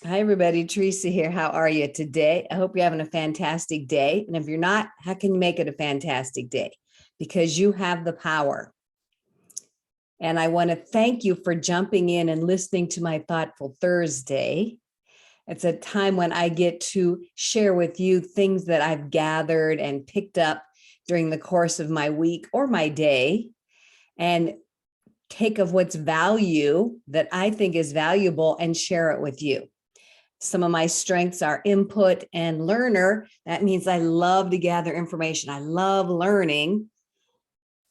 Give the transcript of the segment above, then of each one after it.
Hi, everybody. Teresa here. How are you today? I hope you're having a fantastic day. And if you're not, how can you make it a fantastic day? Because you have the power. And I want to thank you for jumping in and listening to my Thoughtful Thursday. It's a time when I get to share with you things that I've gathered and picked up during the course of my week or my day, and take of what's value that I think is valuable and share it with you. Some of my strengths are input and learner. That means I love to gather information. I love learning.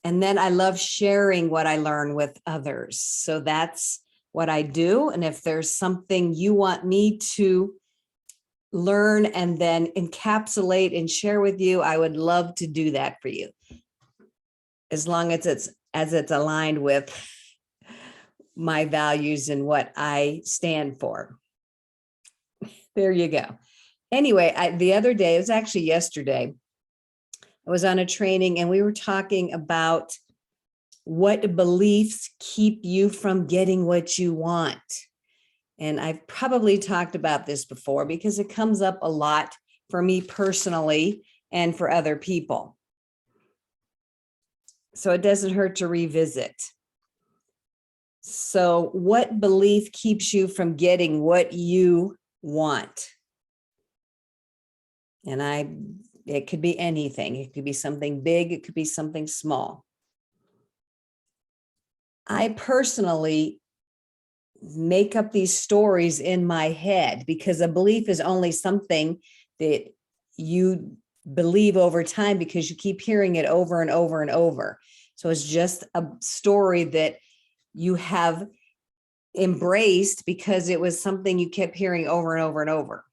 And then I love sharing what I learn with others. So that's what I do. And if there's something you want me to learn and then encapsulate and share with you, I would love to do that for you, as long as it's aligned with my values and what I stand for. There you go. Anyway, the other day, it was actually yesterday, I was on a training and we were talking about what beliefs keep you from getting what you want. And I've probably talked about this before because it comes up a lot for me personally and for other people. So it doesn't hurt to revisit. So what belief keeps you from getting what you want? And it could be anything. It could be something big. It could be something small. I personally make up these stories in my head because a belief is only something that you believe over time because you keep hearing it over and over and over. So it's just a story that you have embraced because it was something you kept hearing over and over and over.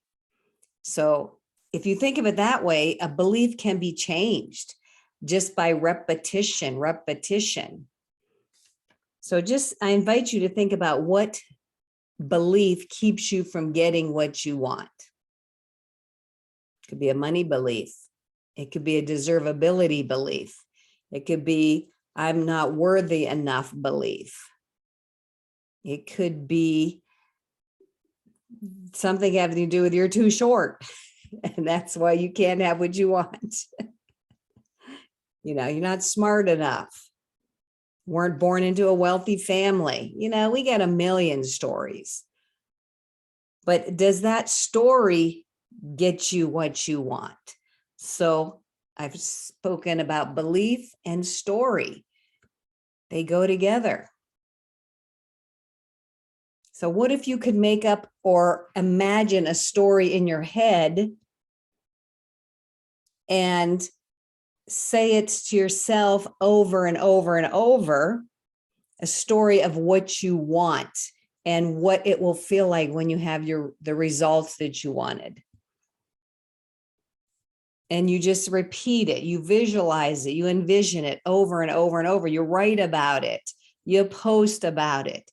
So if you think of it that way, a belief can be changed just by repetition. So I invite you to think about what belief keeps you from getting what you want. It could be a money belief. It could be a deservability belief. It could be I'm not worthy enough belief. It could be something having to do with you're too short. And that's why you can't have what you want. You're not smart enough. Weren't born into a wealthy family. We got a million stories. But does that story get you what you want? So I've spoken about belief and story. They go together. So what if you could make up or imagine a story in your head and say it to yourself over and over and over, a story of what you want and what it will feel like when you have the results that you wanted. And you just repeat it, you visualize it, you envision it over and over and over. You write about it, you post about it.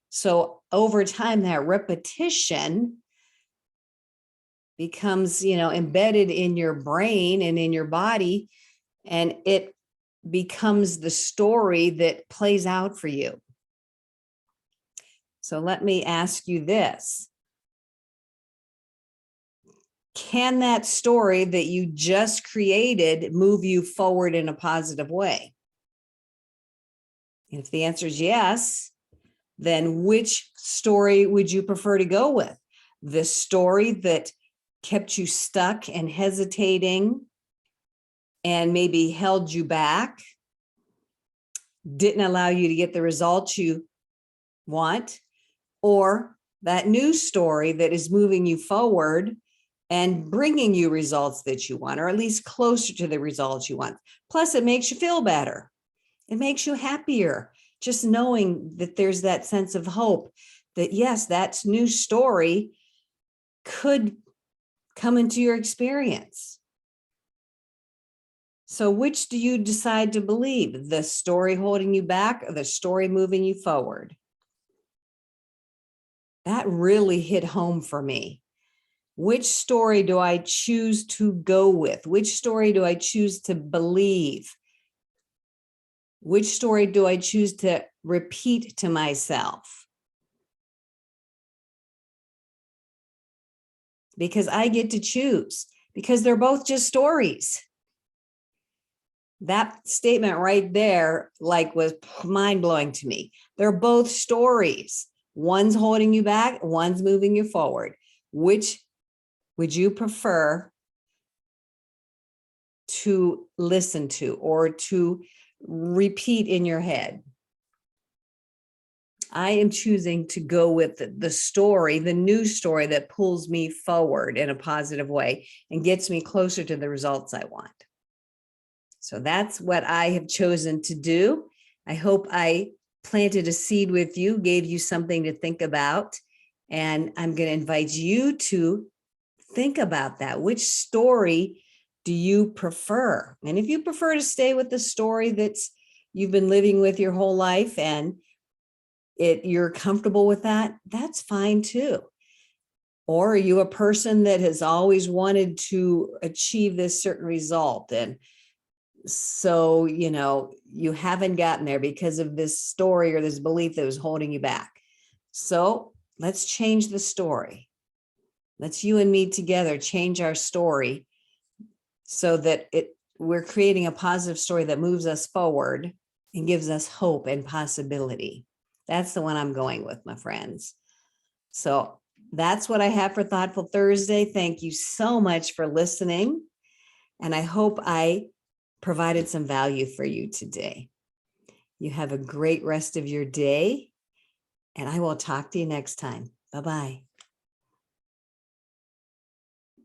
So over time, that repetition becomes, embedded in your brain and in your body, and it becomes the story that plays out for you. So let me ask you this. Can that story that you just created move you forward in a positive way? And if the answer is yes, then which story would you prefer to go with? The story that kept you stuck and hesitating and maybe held you back, didn't allow you to get the results you want, or that new story that is moving you forward and bringing you results that you want, or at least closer to the results you want. Plus, it makes you feel better. It makes you happier, just knowing that there's that sense of hope that, yes, that new story could come into your experience. So which do you decide to believe? The story holding you back or the story moving you forward? That really hit home for me. Which story do I choose to go with? Which story do I choose to believe? Which story do I choose to repeat to myself? because I get to choose, because they're both just stories. That statement right there, like, was mind blowing to me. They're both stories. One's holding you back, one's moving you forward. Which would you prefer to listen to or to repeat in your head? I am choosing to go with the story, the new story that pulls me forward in a positive way and gets me closer to the results I want. So that's what I have chosen to do. I hope I planted a seed with you, gave you something to think about. And I'm going to invite you to think about that. Which story do you prefer? And if you prefer to stay with the story that's you've been living with your whole life and you're comfortable with that, that's fine too. Or are you a person that has always wanted to achieve this certain result? And so, you haven't gotten there because of this story or this belief that was holding you back. So let's change the story. Let's, you and me together, change our story so that we're creating a positive story that moves us forward and gives us hope and possibility. That's the one I'm going with, my friends. So that's what I have for Thoughtful Thursday. Thank you so much for listening. And I hope I provided some value for you today. You have a great rest of your day, and I will talk to you next time. Bye-bye.